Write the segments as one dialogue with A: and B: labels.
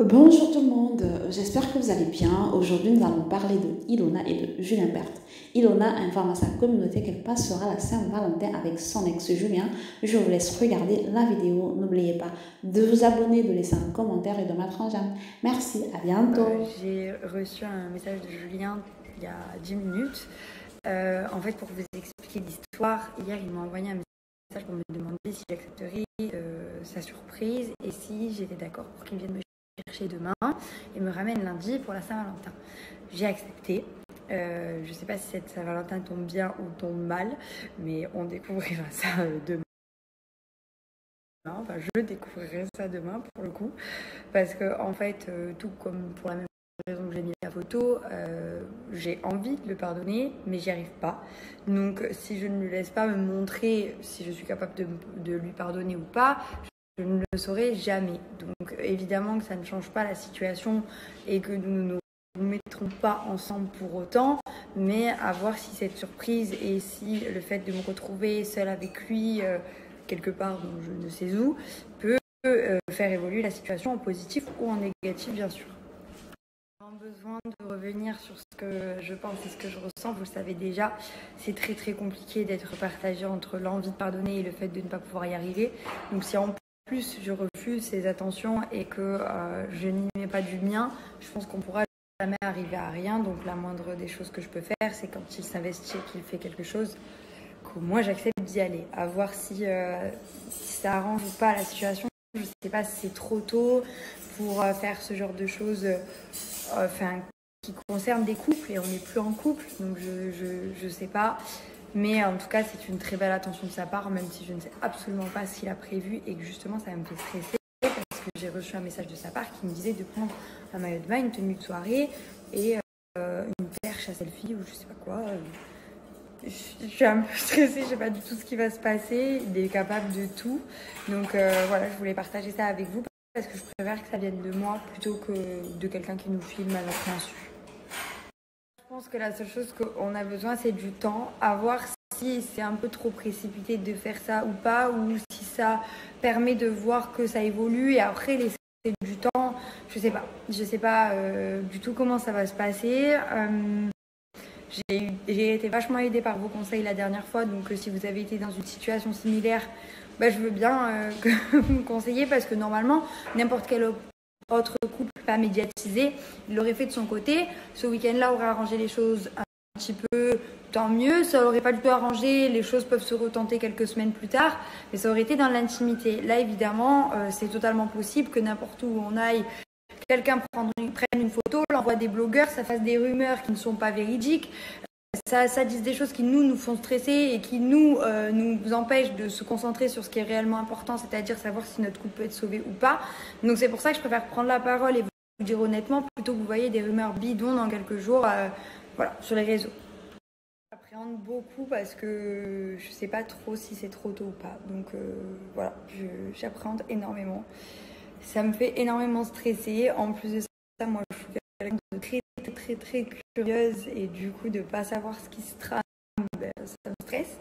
A: Bonjour tout le monde, j'espère que vous allez bien. Aujourd'hui, nous allons parler de Ilona et de Julien Berthe. Ilona informe à sa communauté qu'elle passera la Saint-Valentin avec son ex Julien. Je vous laisse regarder la vidéo. N'oubliez pas de vous abonner, de laisser un commentaire et de mettre un j'aime. Merci, à bientôt.
B: J'ai reçu un message de Julien il y a 10 minutes. En fait, pour vous expliquer l'histoire, hier, il m'a envoyé un message pour me demander si j'accepterais sa surprise et si j'étais d'accord pour qu'il vienne me chercher demain et me ramène lundi pour la Saint-Valentin. J'ai accepté. Je ne sais pas si cette Saint-Valentin tombe bien ou tombe mal, mais on découvrira ça demain. Enfin, je découvrirai ça demain pour le coup, parce que en fait, tout comme pour la même raison que j'ai mis la photo, j'ai envie de le pardonner, mais j'y arrive pas. Donc, si je ne lui laisse pas me montrer si je suis capable de lui pardonner ou pas, je ne le saurai jamais. Donc évidemment que ça ne change pas la situation et que nous ne nous mettrons pas ensemble pour autant, mais à voir si cette surprise et si le fait de me retrouver seule avec lui quelque part, donc je ne sais où, peut faire évoluer la situation en positif ou en négatif, bien sûr. J'ai besoin de revenir sur ce que je pense et ce que je ressens. Vous le savez déjà, c'est très très compliqué d'être partagé entre l'envie de pardonner et le fait de ne pas pouvoir y arriver. Donc si en plus je refuse ces attentions et que je n'y mets pas du mien, je pense qu'on pourra jamais arriver à rien. Donc la moindre des choses que je peux faire, c'est quand il s'investit et qu'il fait quelque chose, que moi j'accepte d'y aller. À voir si ça arrange ou pas la situation. Je ne sais pas si c'est trop tôt pour faire ce genre de choses qui concernent des couples et on n'est plus en couple, donc je sais pas. Mais en tout cas, c'est une très belle attention de sa part, même si je ne sais absolument pas ce qu'il a prévu et que justement, ça me fait stresser parce que j'ai reçu un message de sa part qui me disait de prendre un maillot de bain, une tenue de soirée et une perche à selfie ou je sais pas quoi. Je suis un peu stressée, je sais pas du tout ce qui va se passer. Il est capable de tout. Donc voilà, je voulais partager ça avec vous parce que je préfère que ça vienne de moi plutôt que de quelqu'un qui nous filme à notre insu. Je pense que la seule chose qu'on a besoin, c'est du temps, à voir si c'est un peu trop précipité de faire ça ou pas, ou si ça permet de voir que ça évolue et après laisser du temps. Je sais pas du tout comment ça va se passer. J'ai été vachement aidée par vos conseils la dernière fois, donc si vous avez été dans une situation similaire, je veux bien que vous me conseillez parce que normalement, n'importe quel autre couple pas médiatisé, il l'aurait fait de son côté. Ce week-end-là aurait arrangé les choses un petit peu, tant mieux. Ça l'aurait pas du tout arrangé, les choses peuvent se retenter quelques semaines plus tard, mais ça aurait été dans l'intimité. Là, évidemment, c'est totalement possible que n'importe où on aille, quelqu'un prenne une photo, l'envoie des blogueurs, ça fasse des rumeurs qui ne sont pas véridiques. Ça dit des choses qui nous font stresser et qui nous empêchent de se concentrer sur ce qui est réellement important, c'est-à-dire savoir si notre couple peut être sauvé ou pas. Donc c'est pour ça que je préfère prendre la parole et vous dire honnêtement plutôt que vous voyez des rumeurs bidons dans quelques jours sur les réseaux. J'appréhende beaucoup parce que je sais pas trop si c'est trop tôt ou pas. Donc voilà, j'appréhende énormément. Ça me fait énormément stresser. En plus de ça, moi je suis quelqu'un de très curieuse et du coup de pas savoir ce qui se trame, ça me stresse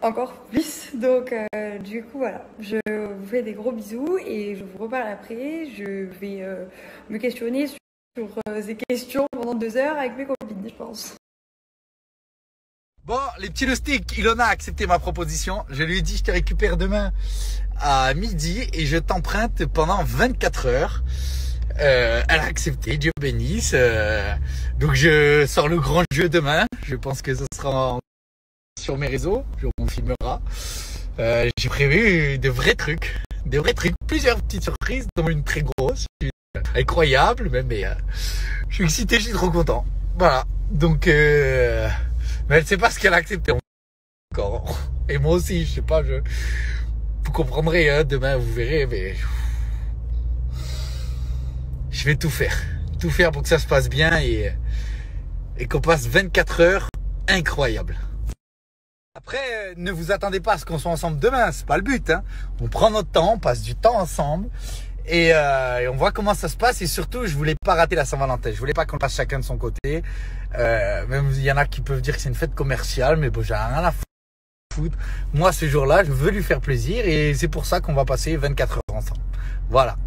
B: encore plus. Donc du coup voilà, je vous fais des gros bisous et je vous reparle après. Je vais me questionner sur ces questions pendant 2 heures avec mes copines, je pense.
C: Bon, les petits loustiques, Ilona a accepté ma proposition. Je lui ai dit je te récupère demain à midi et je t'emprunte pendant 24 heures. Elle a accepté, Dieu bénisse. Donc je sors le grand jeu demain. Je pense que ce sera sur mes réseaux. On filmera. J'ai prévu de vrais trucs. Plusieurs petites surprises, dont une très grosse. Incroyable même, mais je suis excité, je suis trop content. Voilà. Donc mais elle sait pas ce qu'elle a accepté encore. Et moi aussi, je sais pas, vous comprendrez, hein, demain vous verrez, mais je vais tout faire pour que ça se passe bien et qu'on passe 24 heures incroyables. Après, ne vous attendez pas à ce qu'on soit ensemble demain, c'est pas le but, hein. On prend notre temps, on passe du temps ensemble et on voit comment ça se passe et surtout, je voulais pas rater la Saint-Valentin. Je voulais pas qu'on passe chacun de son côté. Même il y en a qui peuvent dire que c'est une fête commerciale, mais bon, j'ai rien à foutre. Moi, ce jour-là, je veux lui faire plaisir et c'est pour ça qu'on va passer 24 heures ensemble. Voilà.